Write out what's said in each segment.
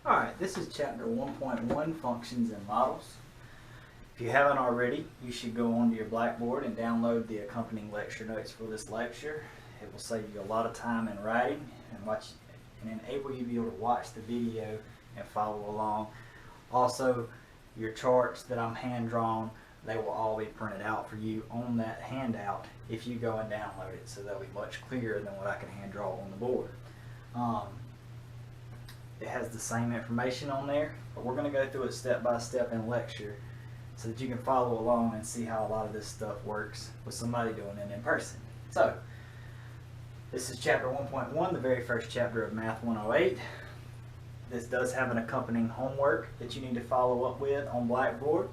Alright, this is chapter 1.1, Functions and Models. If you haven't already, you should go onto your Blackboard and download the accompanying lecture notes for this lecture. It will save you a lot of time in writing and enable you to be able to watch the video and follow along. Also, your charts that I'm hand drawn, they will all be printed out for you on that handout if you go and download it, so they'll be much clearer than what I can hand draw on the board. It has the same information on there, but we're going to go through it step by step in lecture so that you can follow along and see how a lot of this stuff works with somebody doing it in person. So, this is chapter 1.1, the very first chapter of Math 108. This does have an accompanying homework that you need to follow up with on Blackboard.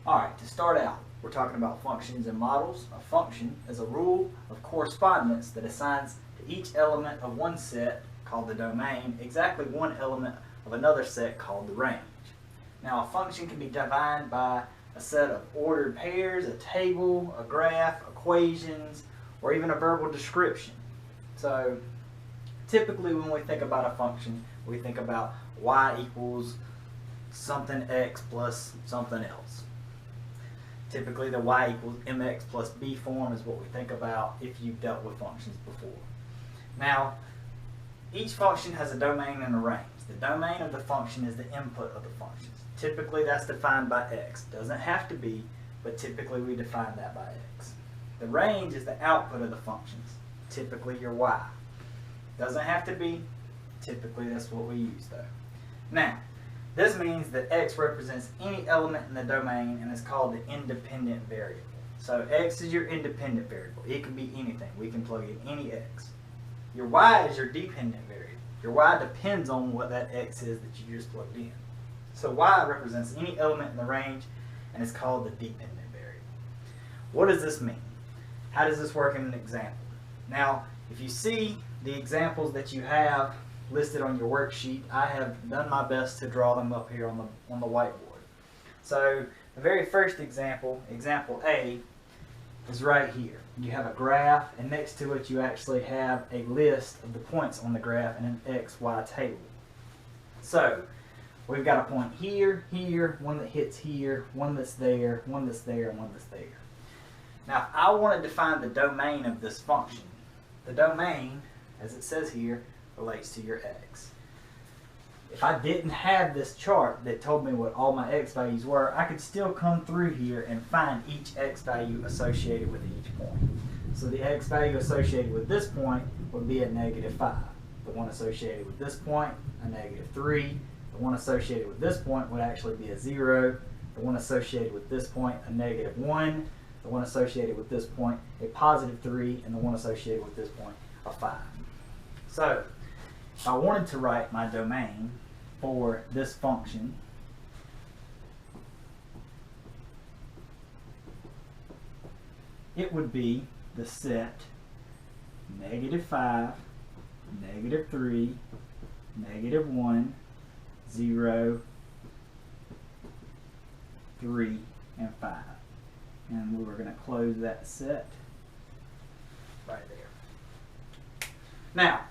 Alright, to start out, we're talking about functions and models. A function is a rule of correspondence that assigns to each element of one set, called the domain, exactly one element of another set called the range. Now, a function can be defined by a set of ordered pairs, a table, a graph, equations, or even a verbal description. So, typically when we think about a function, we think about y equals something x plus something else. Typically the y equals mx plus b form is what we think about if you've dealt with functions before. Now, each function has a domain and a range. The domain of the function is the input of the functions. Typically that's defined by x. Doesn't have to be, but typically we define that by x. The range is the output of the functions. Typically your y. Doesn't have to be, typically that's what we use though. Now, this means that x represents any element in the domain and is called the independent variable. So x is your independent variable. It can be anything. We can plug in any x. Your y is your dependent variable. Your y depends on what that x is that you just plugged in. So y represents any element in the range and is called the dependent variable. What does this mean? How does this work in an example? Now, if you see the examples that you have listed on your worksheet, I have done my best to draw them up here on the whiteboard. So the very first example, example A, is right here. You have a graph, and next to it you actually have a list of the points on the graph and an XY table. So we've got a point here, here, one that hits here, one that's there, one that's there, and one that's there. Now, if I wanted to find the domain of this function, the domain, as it says here, relates to your x. If I didn't have this chart that told me what all my x values were, I could still come through here and find each x value associated with each point. So the x value associated with this point would be a -5. The one associated with this point, a -3. The one associated with this point would actually be a 0. The one associated with this point, a -1. The one associated with this point, a +3. And the one associated with this point, a 5. So, if I wanted to write my domain for this function, it would be the set -5, -3, -1, 0, 3, and 5. And we were going to close that set right there. Now,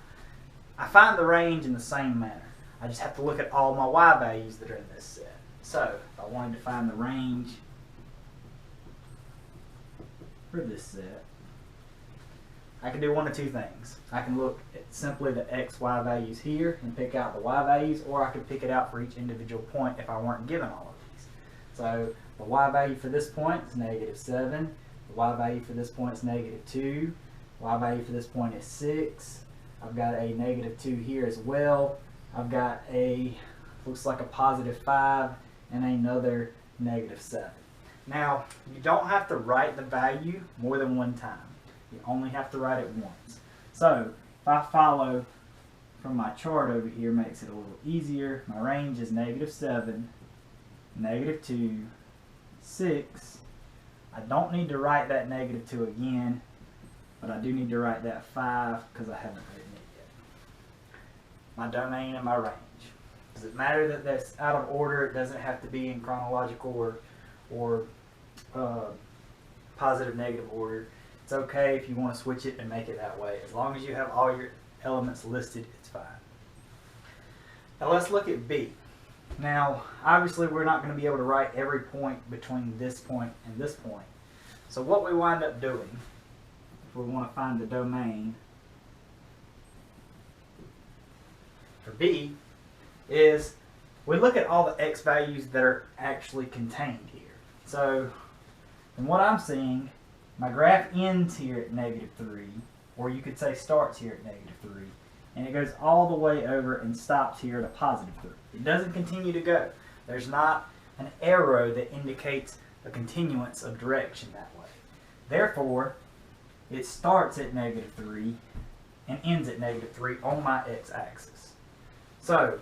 I find the range in the same manner. I just have to look at all my y values that are in this set. So, if I wanted to find the range for this set, I can do one of two things. I can look at simply the x, y values here and pick out the y values, or I could pick it out for each individual point if I weren't given all of these. So, the y value for this point is -7. The y value for this point is -2. Y value for this point is 6. I've got a -2 here as well. I've got a, looks like a +5 and another -7. Now, you don't have to write the value more than one time. You only have to write it once. So, if I follow from my chart over here, makes it a little easier. My range is -7, -2, 6. I don't need to write that -2 again, but I do need to write that 5 because I haven't written it yet. My domain and my range. Does it matter that that's out of order? It doesn't have to be in chronological or positive, negative order. It's okay if you want to switch it and make it that way. As long as you have all your elements listed, it's fine. Now let's look at B. Now, obviously we're not going to be able to write every point between this point and this point. So what we wind up doing, if we want to find the domain for B, is we look at all the x values that are actually contained here. So from what I'm seeing, my graph ends here at -3, or you could say starts here at -3, and it goes all the way over and stops here at a +3. It doesn't continue to go. There's not an arrow that indicates a continuance of direction that way. Therefore, it starts at -3 and ends at -3 on my x-axis. So,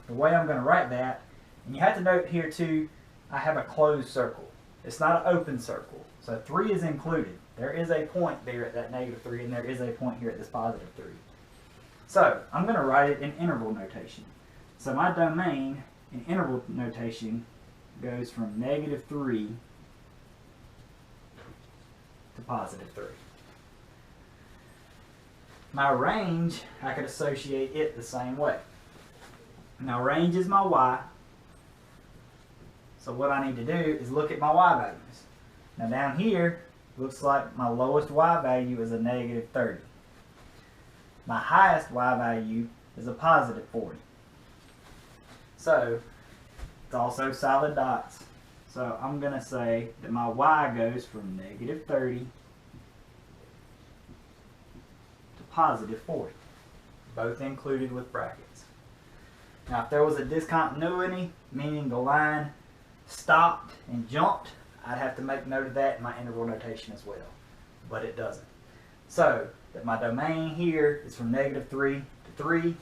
the way I'm going to write that, and you have to note here too, I have a closed circle. It's not an open circle. So 3 is included. There is a point there at that -3, and there is a point here at this +3. So, I'm going to write it in interval notation. So my domain in interval notation goes from -3 to +3. My range, I could associate it the same way. Now range is my y. So what I need to do is look at my y values. Now down here, looks like my lowest y value is a -30. My highest y value is a +40. So, it's also solid dots. So I'm going to say that my y goes from -30 to +40. Both included with brackets. Now if there was a discontinuity, meaning the line stopped and jumped, I'd have to make note of that in my interval notation as well. But it doesn't. So, that my domain here is from -3 to 3.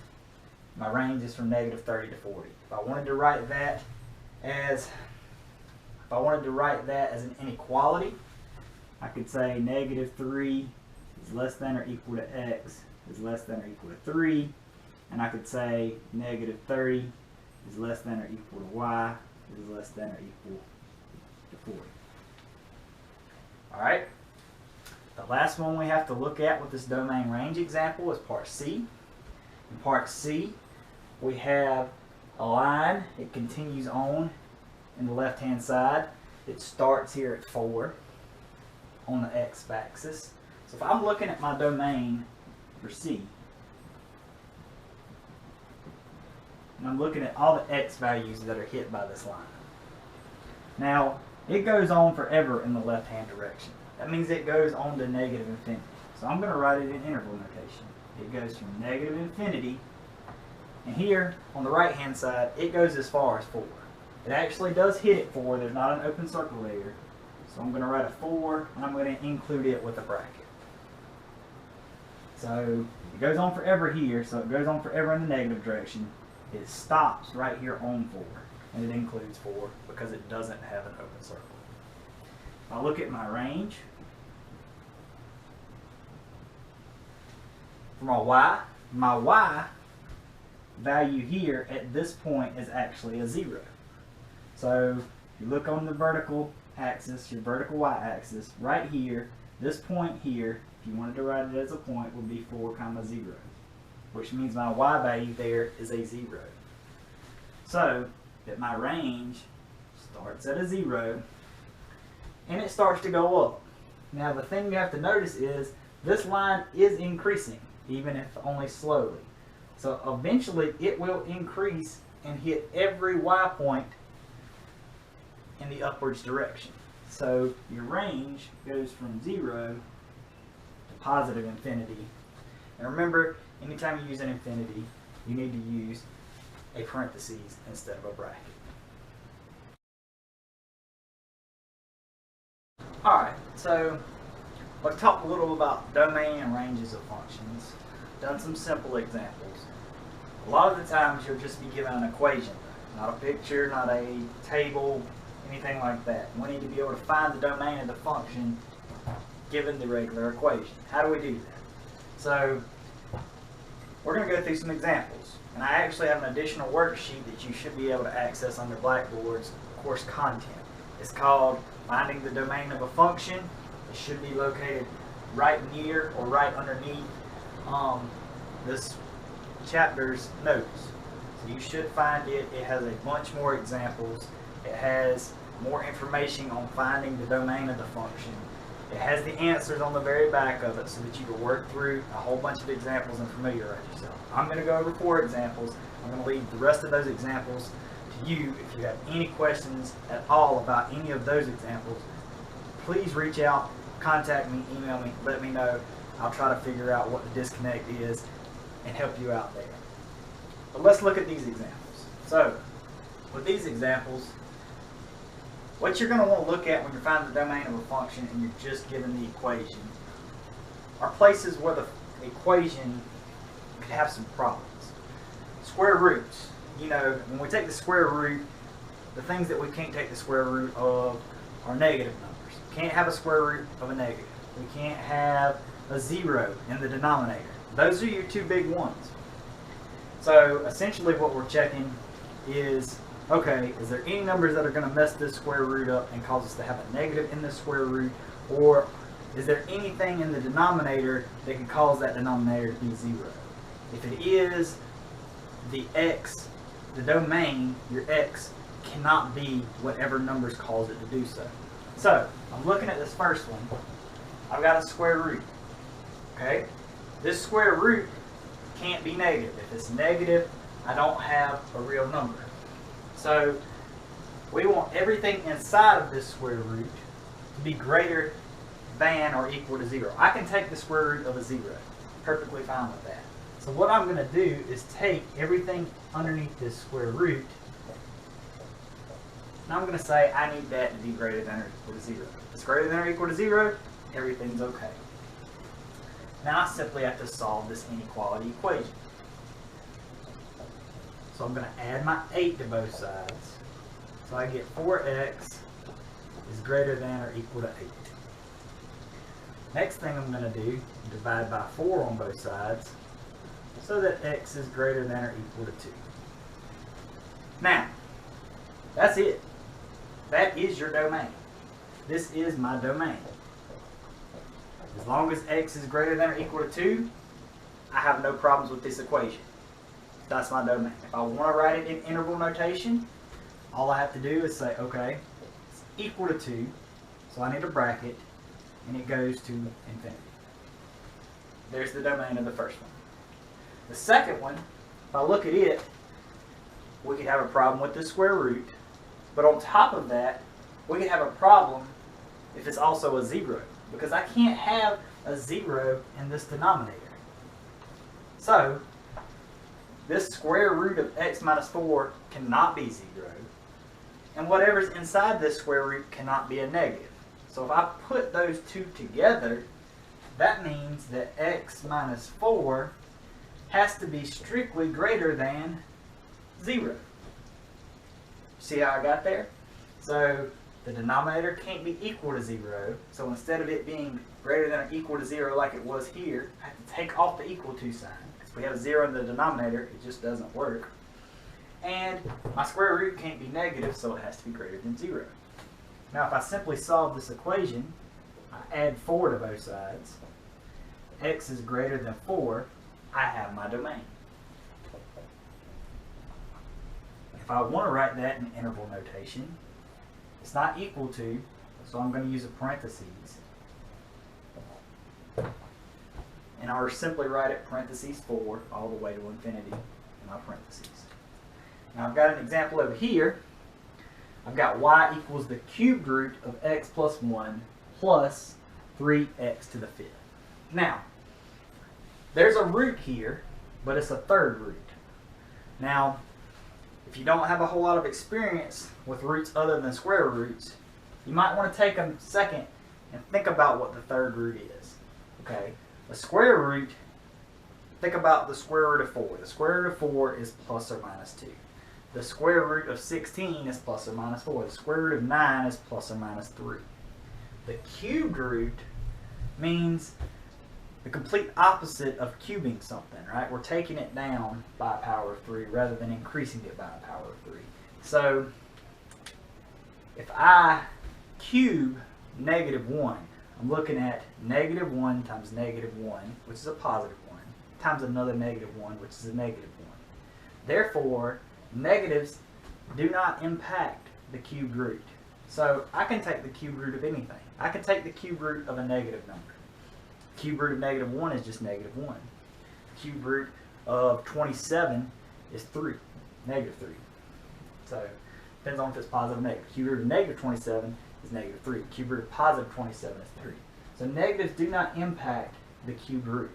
My range is from -30 to 40. If I wanted to write that as an inequality, I could say -3 is less than or equal to x is less than or equal to 3, and I could say -30 is less than or equal to y is less than or equal to 40. All right. The last one we have to look at with this domain range example is part C. In part C, we have a line. It continues on in the left-hand side. It starts here at 4 on the x-axis. So if I'm looking at my domain for C, and I'm looking at all the x values that are hit by this line. Now, it goes on forever in the left-hand direction. That means it goes on to -infinity. So I'm going to write it in interval notation. It goes from -infinity, and here on the right-hand side, it goes as far as 4. It actually does hit at 4. There's not an open circle there. So I'm going to write a 4, and I'm going to include it with a bracket. So it goes on forever here, so it goes on forever in the negative direction. It stops right here on 4, and it includes 4 because it doesn't have an open circle. If I look at my range for my y value here at this point is actually a 0. So if you look on the vertical axis, your vertical y-axis, right here, this point here, if you wanted to write it as a point, would be 4, 0, which means my y value there is a 0. So that my range starts at a 0, and it starts to go up. Now the thing you have to notice is this line is increasing, even if only slowly. So eventually it will increase and hit every y point in the upwards direction. So your range goes from 0 to +infinity. And remember, anytime you use an infinity, you need to use a parentheses instead of a bracket. Alright, so let's talk a little about domain and ranges of functions. Done some simple examples. A lot of the times you'll just be given an equation, not a picture, not a table, anything like that. We need to be able to find the domain of the function given the regular equation. How do we do that? So we're going to go through some examples. And I actually have an additional worksheet that you should be able to access under Blackboard's course content. It's called Finding the Domain of a Function. It should be located right near or right underneath this chapter's notes. So you should find it. It has a bunch more examples. It has more information on finding the domain of the function. It has the answers on the very back of it so that you can work through a whole bunch of examples and familiarize yourself. I'm going to go over 4 examples. I'm going to leave the rest of those examples to you. If you have any questions at all about any of those examples, please reach out, contact me, email me, let me know. I'll try to figure out what the disconnect is and help you out there. But let's look at these examples. So, with these examples, what you're going to want to look at when you're finding the domain of a function and you're just given the equation are places where the equation could have some problems. Square roots. You know, when we take the square root, the things that we can't take the square root of are negative numbers. We can't have a square root of a negative. We can't have a 0 in the denominator. Those are your 2 big ones. So essentially what we're checking is, okay, is there any numbers that are going to mess this square root up and cause us to have a negative in the square root, or is there anything in the denominator that can cause that denominator to be 0? If it is, the x, the domain, your x, cannot be whatever numbers cause it to do so. So, I'm looking at this first one. I've got a square root. Okay? This square root can't be negative. If it's negative, I don't have a real number. So, we want everything inside of this square root to be greater than or equal to 0. I can take the square root of a 0. Perfectly fine with that. So what I'm going to do is take everything underneath this square root, and I'm going to say I need that to be greater than or equal to 0. If it's greater than or equal to 0, everything's okay. Now I simply have to solve this inequality equation. So I'm going to add my 8 to both sides. So I get 4x is greater than or equal to 8. Next thing I'm going to do, divide by 4 on both sides so that x is greater than or equal to 2. Now, that's it. That is your domain. This is my domain. As long as x is greater than or equal to 2, I have no problems with this equation. That's my domain. If I want to write it in interval notation, all I have to do is say, okay, it's equal to 2, so I need a bracket, and it goes to infinity. There's the domain of the first one. The second one, if I look at it, we could have a problem with the square root, but on top of that, we could have a problem if it's also a 0, because I can't have a 0 in this denominator. So, this square root of x minus 4 cannot be 0, and whatever's inside this square root cannot be a negative. So if I put those two together, that means that x minus 4 has to be strictly greater than 0. See how I got there? So the denominator can't be equal to 0, so instead of it being greater than or equal to 0 like it was here, I have to take off the equal to sign. Because if we have a 0 in the denominator, it just doesn't work. And my square root can't be negative, so it has to be greater than 0. Now if I simply solve this equation, I add 4 to both sides, x is greater than 4, I have my domain. If I want to write that in interval notation, it's not equal to, so I'm going to use a parentheses. And I'll simply write it parentheses 4 all the way to infinity in my parentheses. Now I've got an example over here. I've got y equals the cubed root of x plus 1 plus 3x to the 5th. Now, there's a root here, but it's a third root. Now, if you don't have a whole lot of experience with roots other than square roots, you might want to take a second and think about what the third root is. Okay, a square root, think about the square root of 4. The square root of 4 is plus or minus 2. The square root of 16 is plus or minus 4. The square root of 9 is plus or minus 3. The cubed root means the complete opposite of cubing something, right? We're taking it down by a power of 3 rather than increasing it by a power of 3. So if I cube negative 1, I'm looking at negative 1 times negative 1, which is a positive 1, times another negative 1, which is a negative 1. Therefore, negatives do not impact the cubed root. So I can take the cube root of anything. I can take the cube root of a negative number. Cube root of negative 1 is just negative 1. Cube root of 27 is 3, negative 3. So depends on if it's positive or negative. Cube root of negative 27 is negative 3. Cube root of positive 27 is 3. So negatives do not impact the cube root.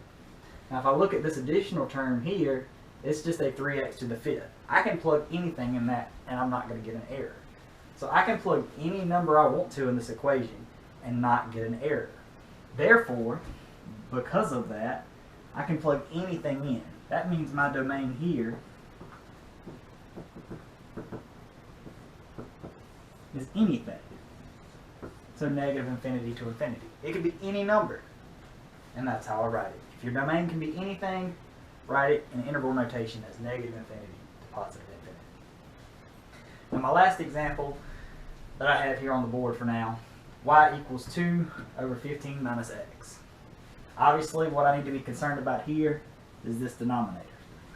Now if I look at this additional term here, it's just a 3x to the 5th. I can plug anything in that and I'm not going to get an error. So I can plug any number I want to in this equation and not get an error. Therefore, because of that, I can plug anything in. That means my domain here is anything. So negative infinity to infinity. It could be any number. And that's how I write it. If your domain can be anything, write it in interval notation as negative infinity to positive infinity. Now my last example that I have here on the board for now, y equals 2 over 15 minus x. Obviously what I need to be concerned about here is this denominator.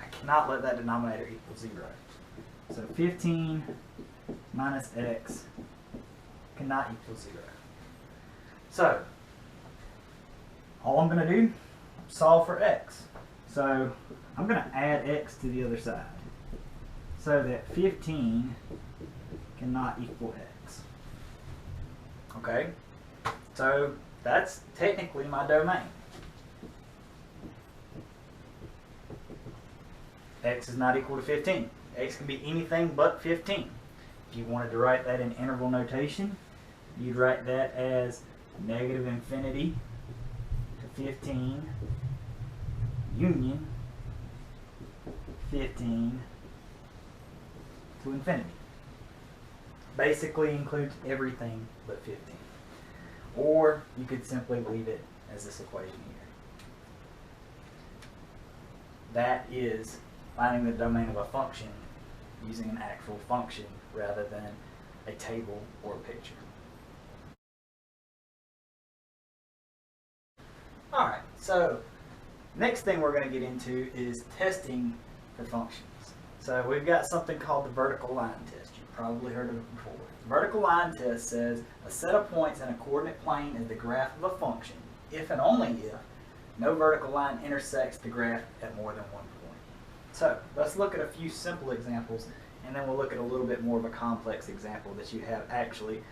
I cannot let that denominator equal 0. So 15 minus x cannot equal 0. So all I'm going to do, solve for x. So I'm going to add x to the other side so that 15 cannot equal x. Okay, so that's technically my domain. X is not equal to 15. X can be anything but 15. If you wanted to write that in interval notation, you'd write that as negative infinity to 15 union 15 to infinity. Basically includes everything but 15. Or you could simply leave it as this equation here. That is finding the domain of a function using an actual function rather than a table or a picture. Alright, so next thing we're going to get into is testing for functions. So we've got something called the vertical line test. You've probably heard of it before. The vertical line test says a set of points in a coordinate plane is the graph of a function if and only if no vertical line intersects the graph at more than one point. So let's look at a few simple examples and then we'll look at a little bit more of a complex example that you have actually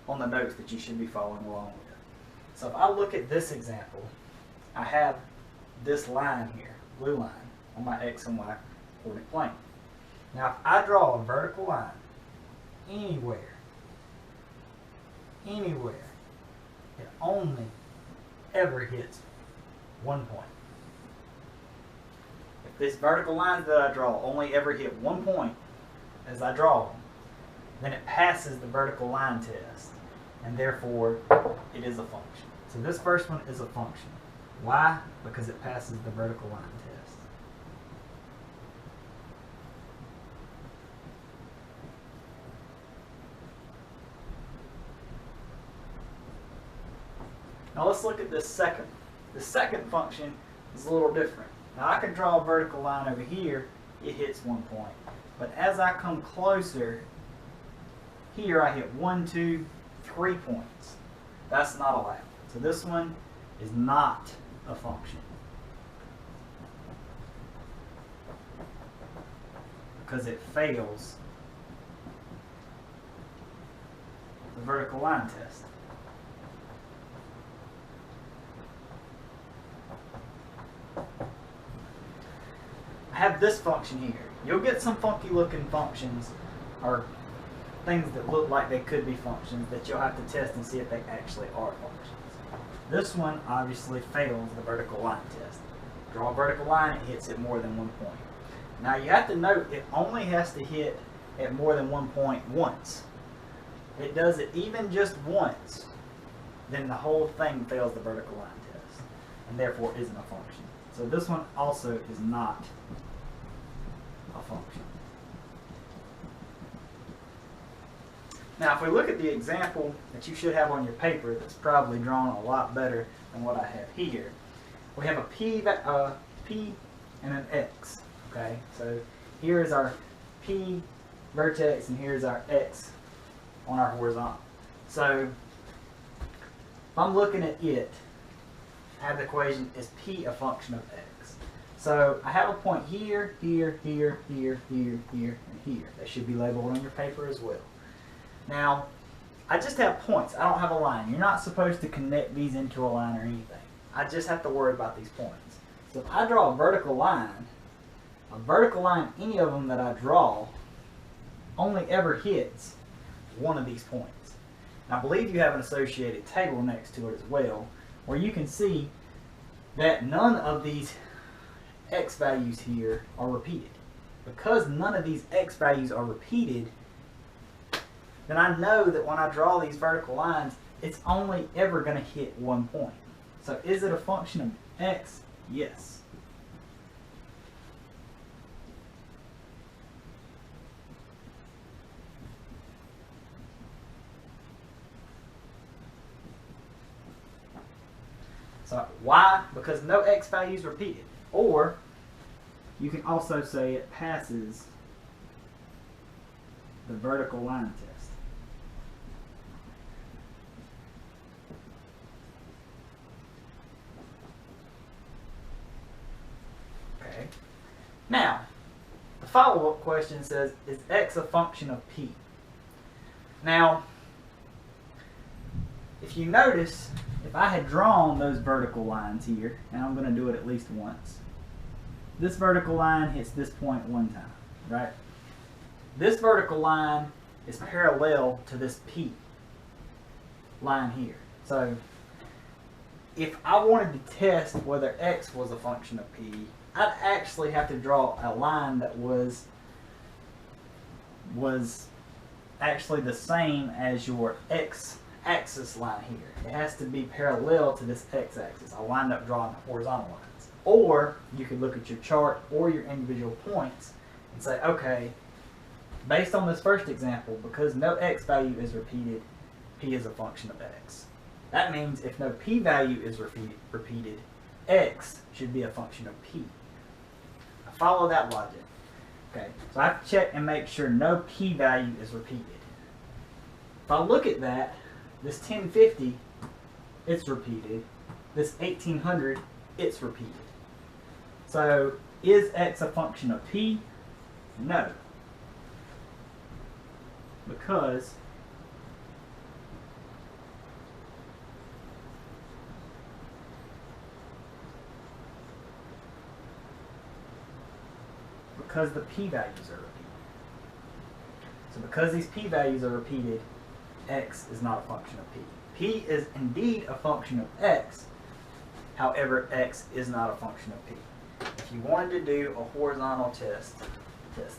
on the notes that you should be following along with. So if I look at this example, I have this line here, blue line, on my x and y coordinate plane. Now if I draw a vertical line anywhere, it only ever hits one point. If this vertical line that I draw only ever hit one point as I draw them, then it passes the vertical line test, and therefore it is a function. So this first one is a function. Why? Because it passes the vertical line test. Now let's look at this second. The second function is a little different. Now I can draw a vertical line over here, it hits one point. But as I come closer, here I hit 1, 2, 3 points. That's not allowed. So this one is not a function because it fails the vertical line test. I have this function here. You'll get some funky looking functions or things that look like they could be functions that you'll have to test and see if they actually are functions. This one obviously fails the vertical line test. Draw a vertical line, it hits at more than one point. Now you have to note it only has to hit at more than one point once. If it does it even just once, then the whole thing fails the vertical line test and therefore isn't a function. So this one also is not a function. Now if we look at the example that you should have on your paper that's probably drawn a lot better than what I have here. We have a p and an x. Okay, so here is our P vertex, and here's our X on our horizontal. So if I'm looking at it, I have the equation, is P a function of X? So I have a point here, here, here, here, here, here, and here. They should be labeled on your paper as well. Now, I just have points. I don't have a line. You're not supposed to connect these into a line or anything. I just have to worry about these points. So if I draw a vertical line, any of them that I draw, only ever hits one of these points. And I believe you have an associated table next to it as well, where you can see that none of these X values here are repeated. Because none of these X values are repeated, then I know that when I draw these vertical lines, it's only ever going to hit one point. So is it a function of X? Yes. So why? Because no X value is repeated. Or you can also say it passes the vertical line test. Okay. Now, the follow-up question says, is X a function of P? Now, if you notice, if I had drawn those vertical lines here, and I'm going to do it at least once, this vertical line hits this point one time, right? This vertical line is parallel to this P line here. So if I wanted to test whether X was a function of P, I'd actually have to draw a line that was actually the same as your X axis line here. It has to be parallel to this X axis. I wind up drawing horizontal lines. Or you could look at your chart or your individual points and say, okay, based on this first example, because no X value is repeated, P is a function of X. That means if no P value is repeated, X should be a function of P. I follow that logic. Okay, so I have to check and make sure no P value is repeated. If I look at that, this 1050, it's repeated. This 1800, it's repeated. So, is X a function of P? No. Because the P values are repeated. So because these P values are repeated, X is not a function of P. P is indeed a function of X, however, X is not a function of P. If you wanted to do a horizontal test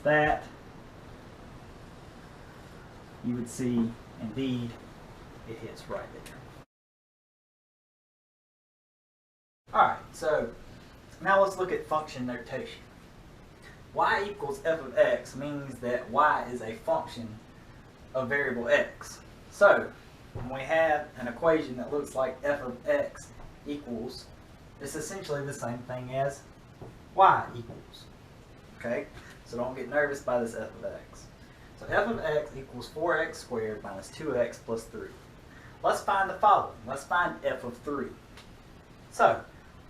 that, you would see, indeed, it hits right there. Alright, so now let's look at function notation. Y equals f of x means that y is a function of variable x. So, when we have an equation that looks like f of x equals, it's essentially the same thing as y equals. Okay? So don't get nervous by this f of x. So f of x equals 4x squared minus 2x plus 3. Let's find the following. Let's find f of 3. So,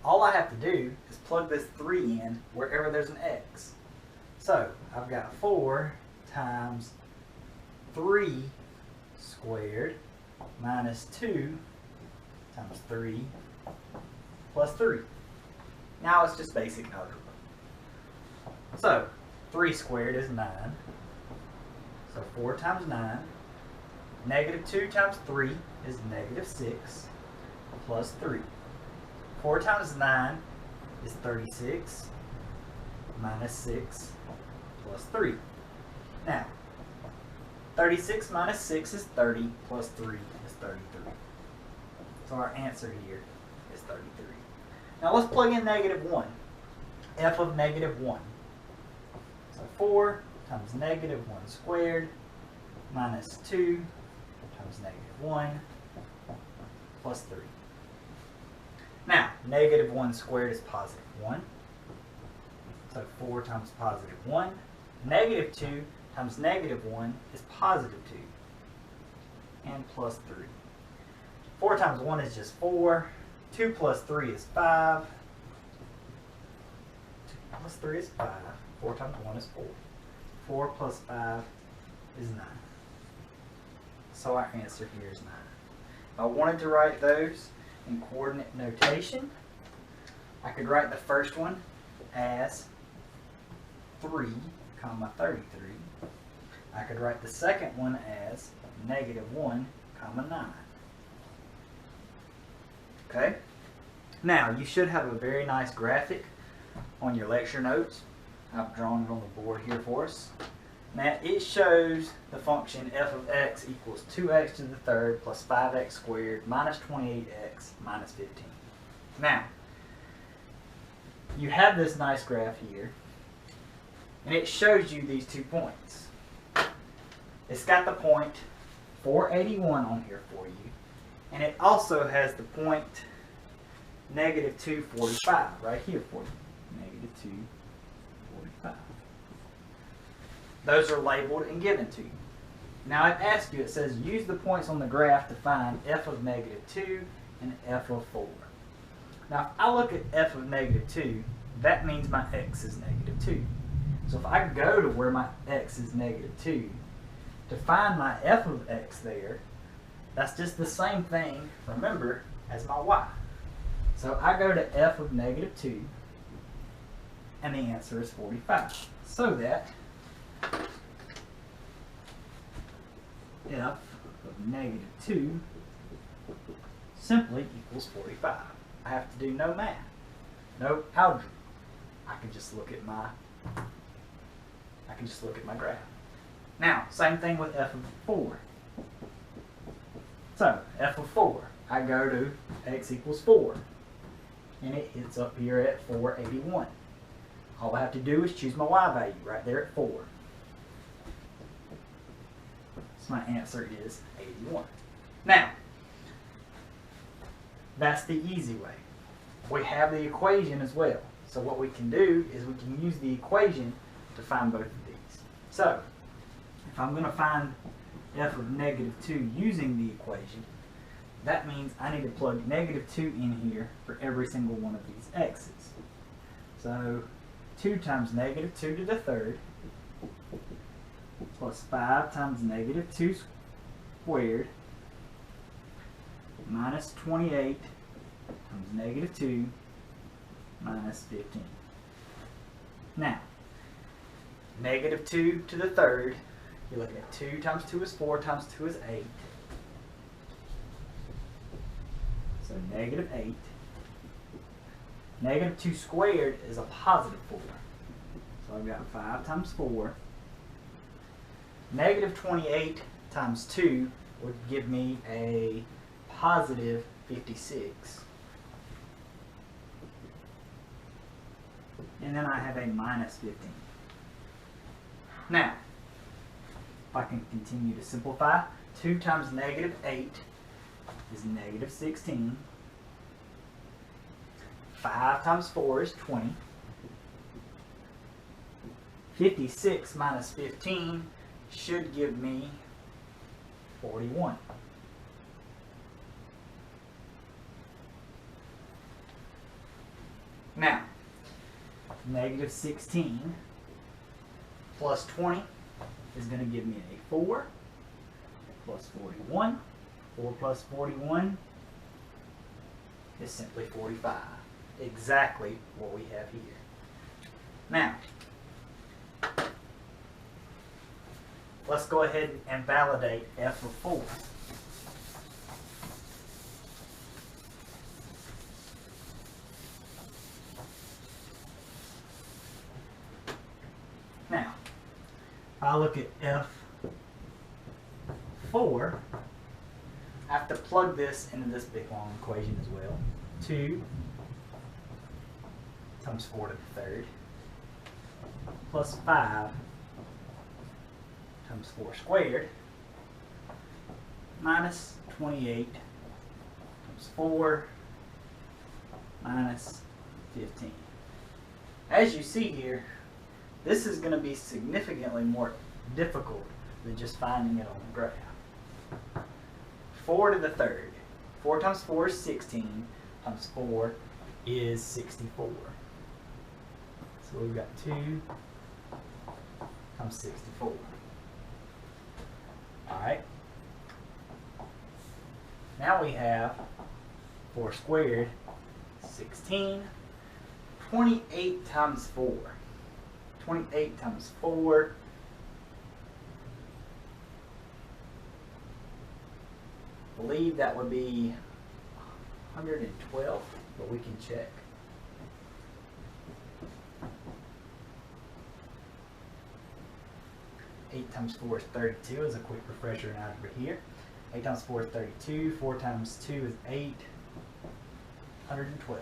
all I have to do is plug this 3 in wherever there's an x. So, I've got 4 times 3 squared minus 2 times 3 plus 3. Now it's just basic algebra. So, 3 squared is 9. So 4 times 9. Negative 2 times 3 is negative 6 plus 3. 4 times 9 is 36 minus 6 plus 3. Now, 36 minus 6 is 30 plus 3 is 33. So our answer here is 33. Now let's plug in negative 1. F of negative 1. So 4 times negative 1 squared minus 2 times negative 1 plus 3. Now, negative 1 squared is positive 1. So 4 times positive 1 Negative 2 times negative 1 is positive 2. And plus 3. 4 times 1 is just 4. 2 plus 3 is 5. 2 plus 3 is 5. 4 times 1 is 4. 4 plus 5 is 9. So our answer here is 9. If I wanted to write those in coordinate notation, I could write the first one as 3, 33. I could write the second one as negative 1, 9. Okay? Now, you should have a very nice graphic on your lecture notes. I've drawn it on the board here for us. Now, it shows the function f of x equals 2x to the third plus 5x squared minus 28x minus 15. Now, you have this nice graph here, and it shows you these 2 points. It's got the point 481 on here for you, and it also has the point negative 245 right here for you. Negative 245. Those are labeled and given to you. Now it asks you, it says use the points on the graph to find f of negative 2 and f of 4. Now if I look at f of negative 2, that means my x is negative 2. So if I go to where my x is negative 2, to find my f of x there, that's just the same thing, remember, as my y. So I go to f of negative 2, and the answer is 45. So that f of negative 2 simply equals 45. I have to do no math, no algebra. I can just look at my graph. Now, same thing with f of 4. So, f of 4, I go to x equals 4, and it hits up here at 481. All I have to do is choose my y value right there at 4. So my answer is 81. Now, that's the easy way. We have the equation as well. So what we can do is we can use the equation to find both of these. So, if I'm going to find f of negative 2 using the equation, that means I need to plug negative 2 in here for every single one of these x's. So 2 times negative 2 to the third plus 5 times negative 2 squared minus 28 times negative 2 minus 15. Now, negative 2 to the third, you're looking at 2 times 2 is 4 times 2 is 8. So negative 8. Negative 2 squared is a positive 4. So I've got 5 times 4. Negative 28 times 2 would give me a positive 56. And then I have a minus 15. Now, if I can continue to simplify, 2 times negative 8 is negative 16. 5 times 4 is 20. 56 minus 15 should give me 41. Now, negative 16 plus 20 is going to give me a 4 plus 41. 4 plus 41 is simply 45. Exactly what we have here. Now, let's go ahead and validate f of 4. Now, if I look at f4, I have to plug this into this big long equation as well. 2 times 4 to the third plus 5 times 4 squared minus 28 times 4 minus 15. As you see here, this is going to be significantly more difficult than just finding it on the graph. 4 to the third. 4 times 4 is 16, times 4 is 64. So we've got 2 times 64. Alright. Now we have 4 squared, 16. 28 times 4. 28 times 4. I believe that would be 112, but we can check. Eight times 4 is 32 as a quick refresher in algebra here. 8 times 4 is 32. 4 times 2 is 8. 112.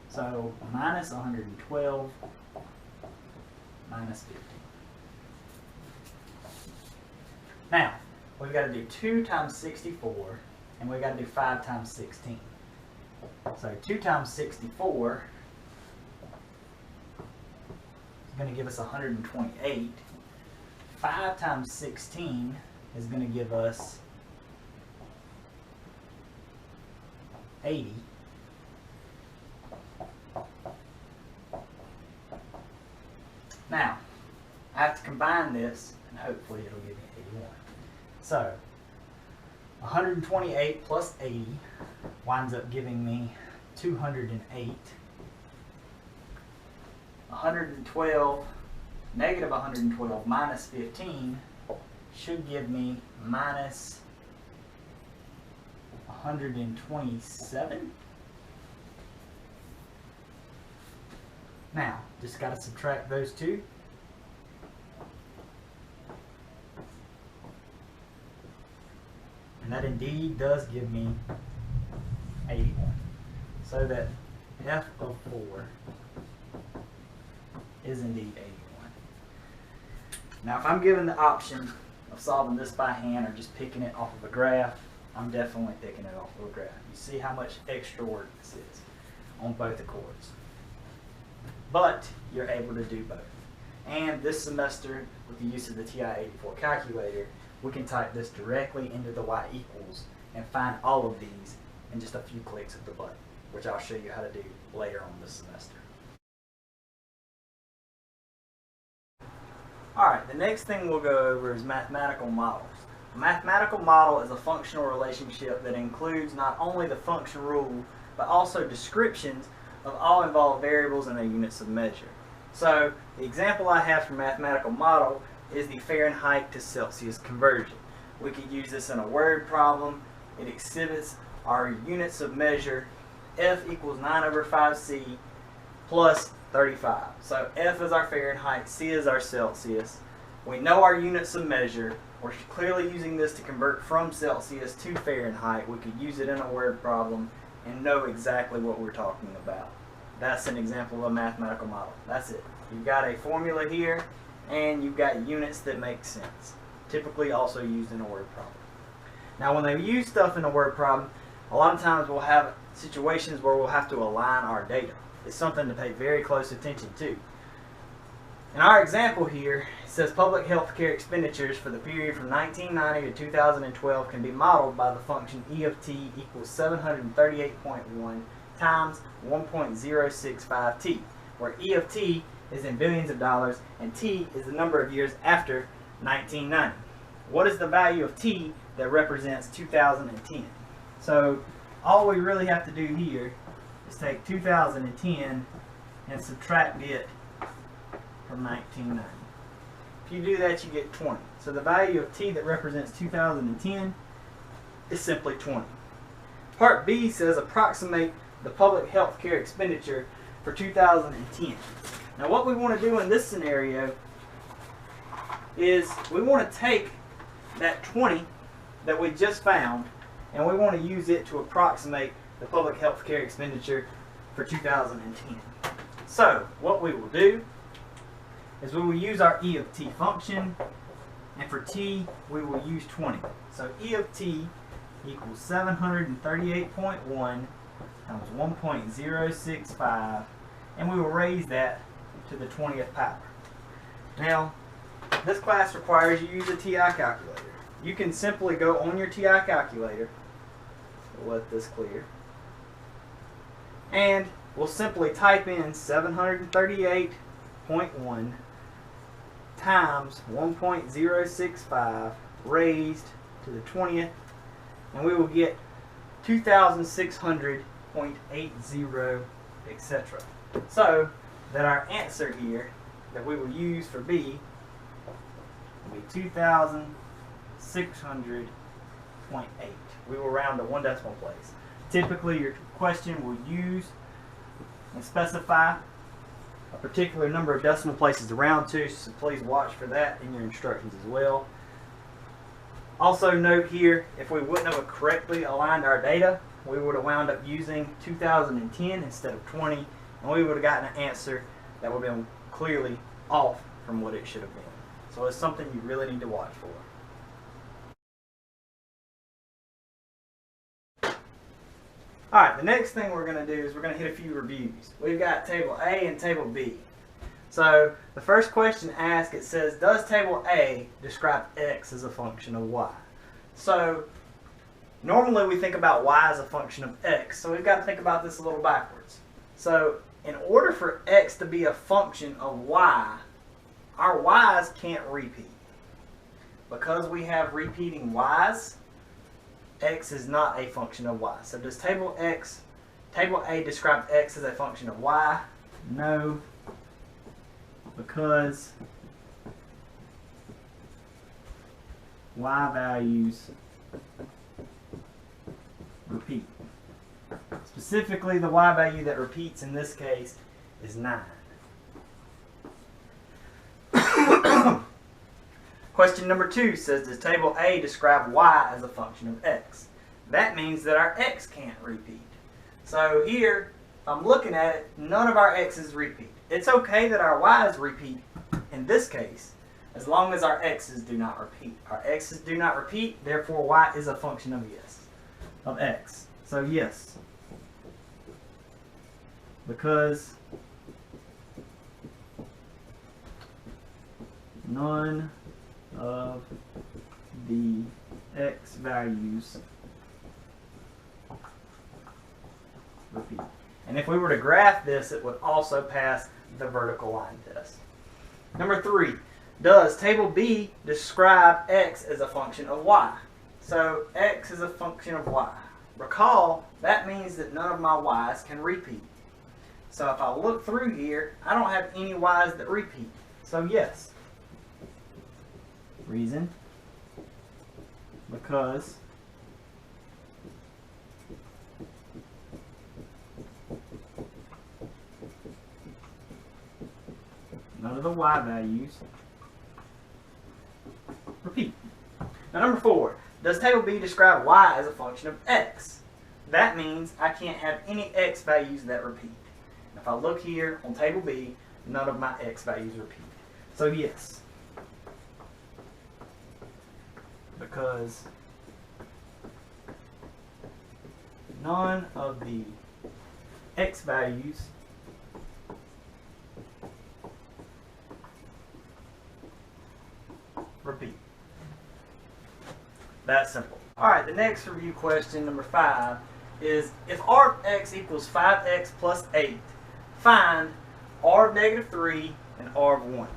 So minus 112 minus 50. Now, we've got to do 2 times 64, and we've got to do 5 times 16. So 2 times 64 is going to give us 128. 5 times 16 is going to give us 80. Now, I have to combine this, and hopefully it'll give me 81. So, 128 plus 80 winds up giving me 208. 112, negative 112 minus 15 should give me minus 127. Now, just got to subtract those two. And that indeed does give me 81. So that f of 4 is indeed 81. Now, if I'm given the option of solving this by hand or just picking it off of a graph, I'm definitely picking it off of a graph. You see how much extra work this is on both accords. But you're able to do both. And this semester, with the use of the TI-84 calculator, we can type this directly into the y equals and find all of these in just a few clicks of the button, which I'll show you how to do later on this semester. Alright, the next thing we'll go over is mathematical models. A mathematical model is a functional relationship that includes not only the function rule, but also descriptions of all involved variables and their units of measure. So, the example I have for mathematical model is the Fahrenheit to Celsius conversion. We could use this in a word problem. It exhibits our units of measure. F equals 9 over 5C plus 35. So F is our Fahrenheit, C is our Celsius. We know our units of measure. We're clearly using this to convert from Celsius to Fahrenheit. We could use it in a word problem and know exactly what we're talking about. That's an example of a mathematical model. That's it. You've got a formula here, and you've got units that make sense. Typically also used in a word problem. Now, when they use stuff in a word problem, a lot of times we'll have situations where we'll have to align our data. It's something to pay very close attention to. In our example here, it says public health care expenditures for the period from 1990 to 2012 can be modeled by the function E of t equals 738.1 times 1.065t, where E of t is in billions of dollars and t is the number of years after 1990. What is the value of t that represents 2010? So all we really have to do here is take 2010 and subtract it from 1990. If you do that, you get 20. So the value of t that represents 2010 is simply 20. Part B says approximate the public health care expenditure for 2010. Now what we want to do in this scenario is we want to take that 20 that we just found and we want to use it to approximate the public health care expenditure for 2010. So what we will do is we will use our E of t function, and for t we will use 20. So E of t equals 738.1 times 1.065, and we will raise that to the 20th power. Now, this class requires you use a TI calculator. You can simply go on your TI calculator, we'll let this clear, and we'll simply type in 738.1 times 1.065 raised to the 20th, and we will get 2,600.80, etc. So that our answer here that we will use for B will be 2,600.8. We will round to one decimal place. Typically, your question will use and specify a particular number of decimal places to round to, so please watch for that in your instructions as well. Also note here, if we wouldn't have correctly aligned our data, we would have wound up using 2010 instead of 20, and we would have gotten an answer that would have been clearly off from what it should have been. So it's something you really need to watch for. Alright, the next thing we're going to do is we're going to hit a few reviews. We've got Table A and Table B. So the first question asked, it says, does Table A describe X as a function of Y? So normally we think about Y as a function of X, so we've got to think about this a little backwards. So in order for X to be a function of Y, our Y's can't repeat. Because we have repeating Y's, X is not a function of Y. So does Table A describe X as a function of Y? No, because Y values repeat. Specifically, the Y value that repeats in this case is 9. Question number 2 says, does Table A describe Y as a function of X? That means that our X can't repeat. So here, if I'm looking at it, none of our X's repeat. It's okay that our Y's repeat in this case, as long as our X's do not repeat. Our X's do not repeat, therefore Y is a function of X. So yes, because none of the X values repeat. And if we were to graph this, it would also pass the vertical line test. Number 3, does Table B describe X as a function of Y? So X is a function of Y. Recall, that means that none of my Y's can repeat. So if I look through here, I don't have any Y's that repeat. So yes. Reason, because none of the Y values repeat. Now number 4, does Table B describe Y as a function of X? That means I can't have any X values that repeat. If I look here on Table B, none of my X values repeat. So yes. Because none of the X values repeat. That's simple. Alright, the next review question, number 5, is if R of X equals 5X plus 8, find R of negative 3 and R of 1.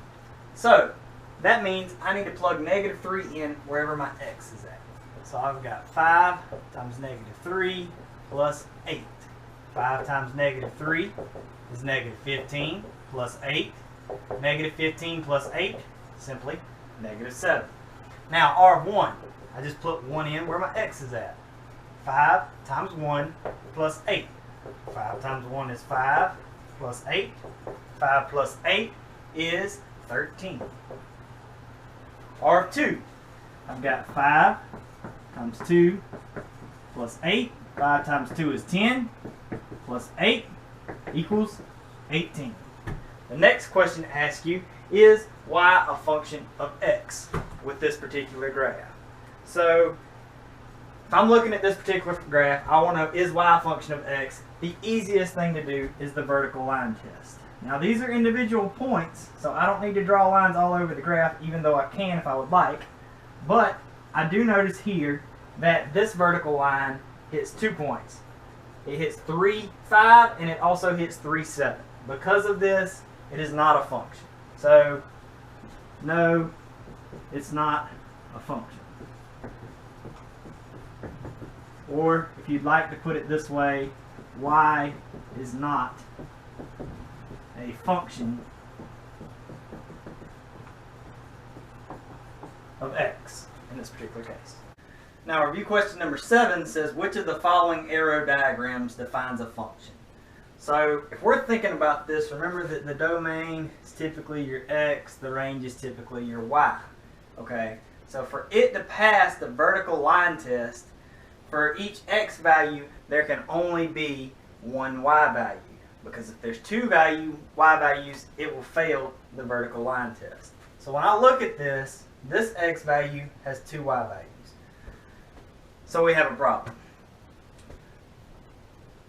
So that means I need to plug negative 3 in wherever my X is at. So I've got 5 times negative 3 plus 8. 5 times negative 3 is negative 15 plus 8. Negative 15 plus 8, simply negative 7. Now R of 1, I just put 1 in where my X is at. 5 times 1 plus 8. 5 times 1 is 5 plus 8. 5 plus 8 is 13. R of 2, I've got 5 times 2 plus 8. 5 times 2 is 10 plus 8 equals 18. The next question to ask you is Y a function of X with this particular graph? So if I'm looking at this particular graph, I want to know, is Y a function of X? The easiest thing to do is the vertical line test. Now these are individual points, so I don't need to draw lines all over the graph, even though I can if I would like. But I do notice here that this vertical line hits 2 points. It hits 3, 5, and it also hits 3, 7. Because of this, it is not a function. So, no, it's not a function. Or, if you'd like to put it this way, y is not a function of x in this particular case. Now, review question number 7 says, which of the following arrow diagrams defines a function? So, if we're thinking about this, remember that the domain is typically your x, the range is typically your y. Okay? So, for it to pass the vertical line test, for each x value, there can only be one y value. Because if there's two y values, it will fail the vertical line test. So when I look at this x value has two y values. So we have a problem.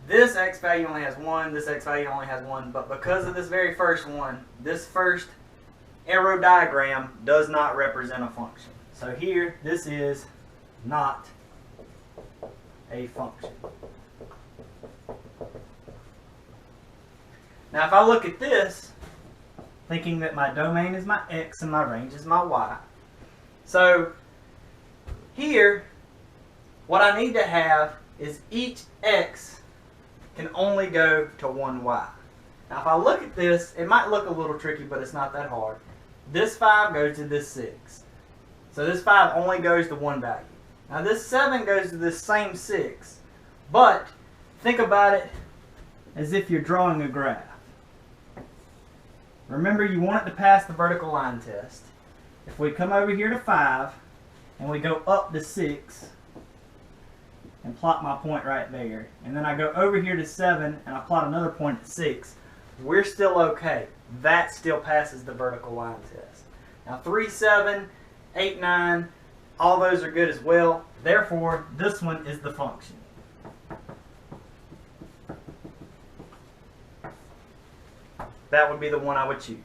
This x value only has one, this x value only has one, but because of this very first one, this first arrow diagram does not represent a function. So here, this is not a function. Now if I look at this, thinking that my domain is my x and my range is my y. So here, what I need to have is each x can only go to one y. Now if I look at this, it might look a little tricky, but it's not that hard. This 5 goes to this 6. So this 5 only goes to one value. Now this 7 goes to this same 6, but think about it as if you're drawing a graph. Remember, you want it to pass the vertical line test. If we come over here to 5 and we go up to 6 and plot my point right there, and then I go over here to 7 and I plot another point at 6, we're still okay. That still passes the vertical line test. Now 3, 7, 8, 9, all those are good as well. Therefore, this one is the function. That would be the one I would choose.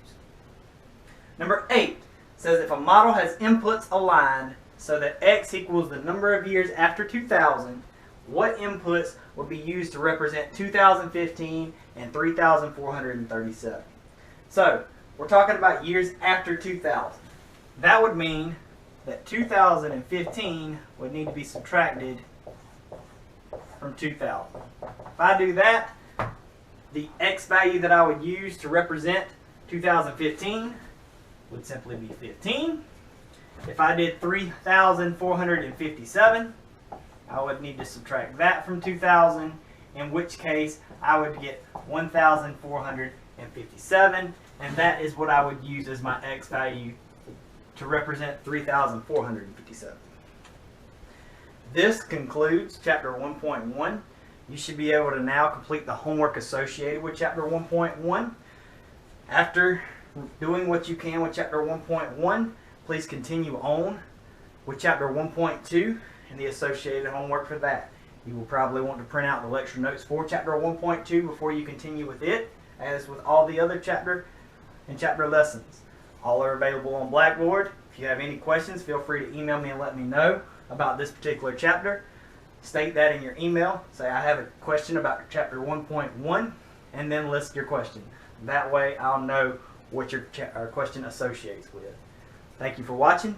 Number 8 says if a model has inputs aligned so that x equals the number of years after 2000, what inputs will be used to represent 2015 and 3,437? So, we're talking about years after 2000. That would mean that 2015 would need to be subtracted from 2000. If I do that, the x value that I would use to represent 2015 would simply be 15. If I did 3,457, I would need to subtract that from 2000, in which case I would get 1,457, and that is what I would use as my x value to represent 3,457. This concludes Chapter 1.1. You should be able to now complete the homework associated with Chapter 1.1. After doing what you can with Chapter 1.1, please continue on with Chapter 1.2 and the associated homework for that. You will probably want to print out the lecture notes for Chapter 1.2 before you continue with it, as with all the other chapter and chapter lessons. All are available on Blackboard. If you have any questions, feel free to email me and let me know about this particular chapter. State that in your email. Say, I have a question about Chapter 1.1, and then list your question. That way I'll know what your question associates with. Thank you for watching.